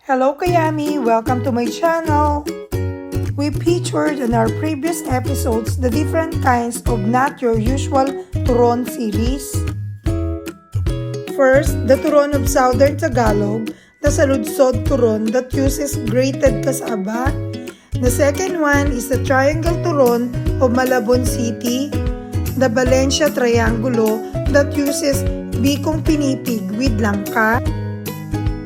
Hello Kayami! Welcome to my channel! We featured in our previous episodes the different kinds of not your usual turon series. First, the turon of Southern Tagalog, the saludsod turon that uses grated cassava. The second one is the triangle turon of Malabon City, the Valencia Triangulo that uses bikong pinipig with langka.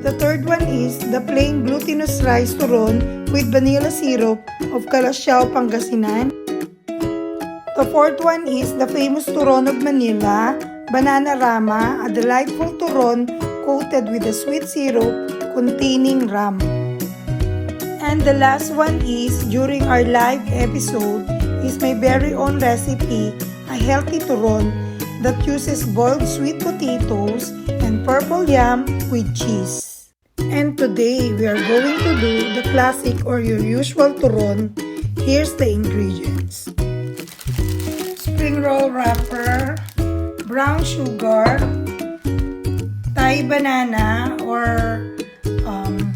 The third one is the plain glutinous rice turon with vanilla syrup of Calasiao, Pangasinan. The fourth one is the famous turon of Manila, Banana Rama, a delightful turon coated with a sweet syrup containing rum. And the last one is, during our live episode, is my very own recipe, a healthy turon that uses boiled sweet potatoes and purple yam with cheese. And today, we are going to do the classic or your usual turon. Here's the ingredients. Spring roll wrapper, brown sugar, Thai banana or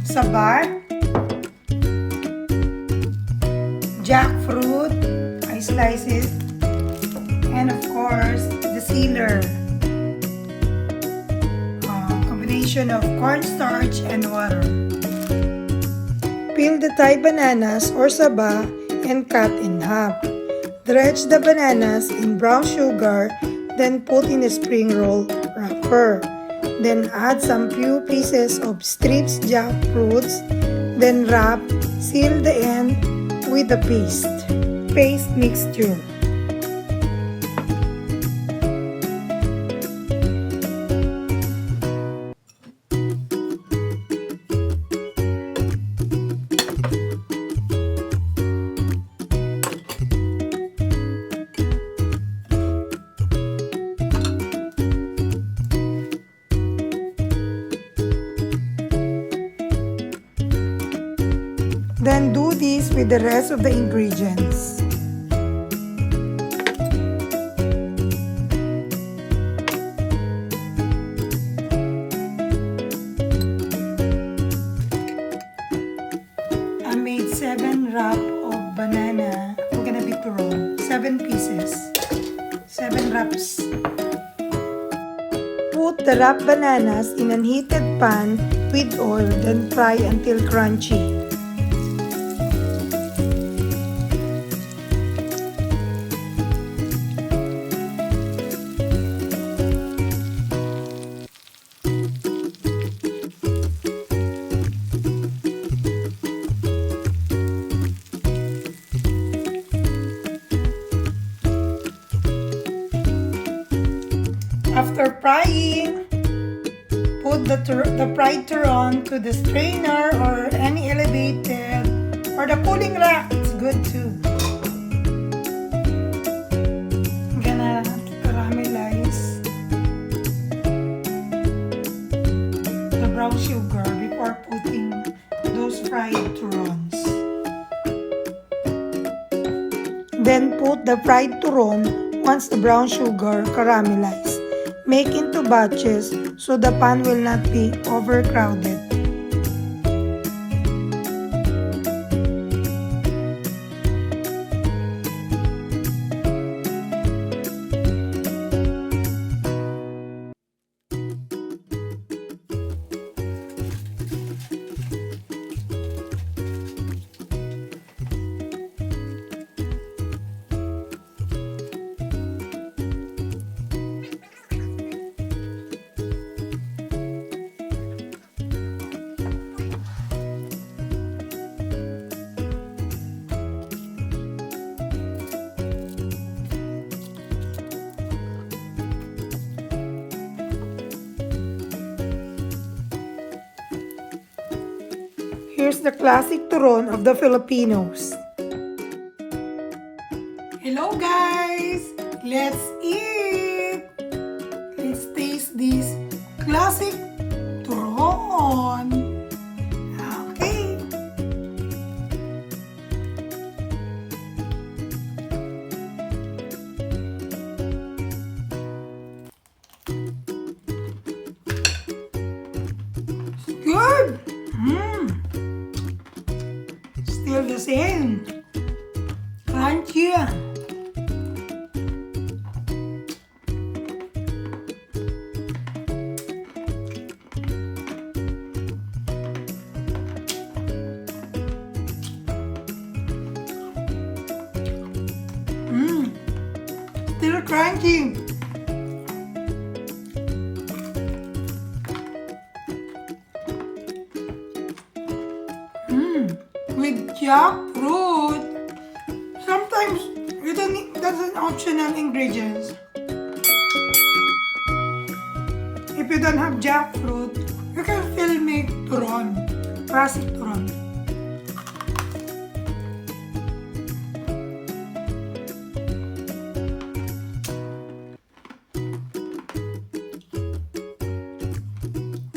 Saba, jackfruit, I slices, and of course, the sealer. Of cornstarch and water. Peel the Thai bananas or saba and cut in half. Dredge the bananas in brown sugar, then put in a spring roll wrapper. Then add some few pieces of strips jackfruits, then wrap, seal the end with the paste mixture. Then do this with the rest of the ingredients. I made 7 wraps of banana. We're gonna be turon. 7 pieces. 7 wraps. Put the wrapped bananas in an heated pan with oil, then fry until crunchy. After frying, put the fried turon to the strainer or any elevated or the cooling rack. It's good too. I'm gonna caramelize the brown sugar before putting those fried turons. Then put the fried turon once the brown sugar caramelized. Make into batches so the pan will not be overcrowded. Here's the classic turon of the Filipinos. Hello guys! Let's eat! Let's taste this classic turon. Okay. Good! the same. Crunchy. Still crunchy. With jackfruit. Sometimes you don't need, that's an optional ingredients. If you don't have jackfruit, you can still make turon, classic turon.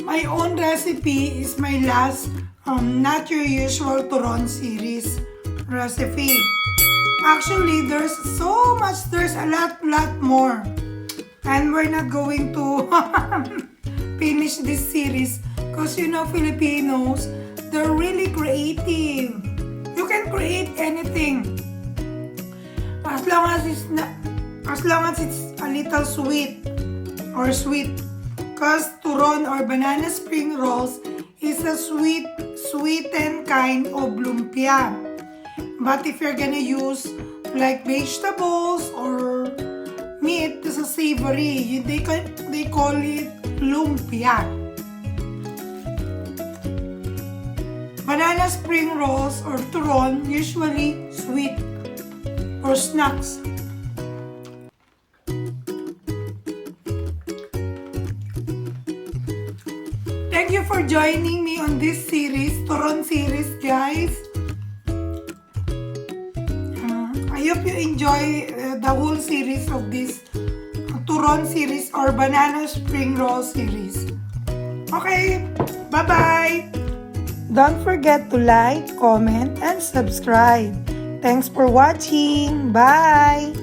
My own recipe is my last not your usual turon series recipe. Actually, there's so much, there's a lot more. And we're not going to finish this series because you know Filipinos, they're really creative. You can create anything as long as it's a little sweet or sweet. Because turon or banana spring rolls is a sweetened kind of lumpia. But if you're gonna use like vegetables or meat, this is savory. They call it lumpia. Banana spring rolls or turon usually sweet or snacks. Thank you for joining me on this series, Turon series, guys. I hope you enjoy the whole series of this Turon series or Banana Spring Roll series. Okay, bye-bye! Don't forget to like, comment, and subscribe. Thanks for watching. Bye!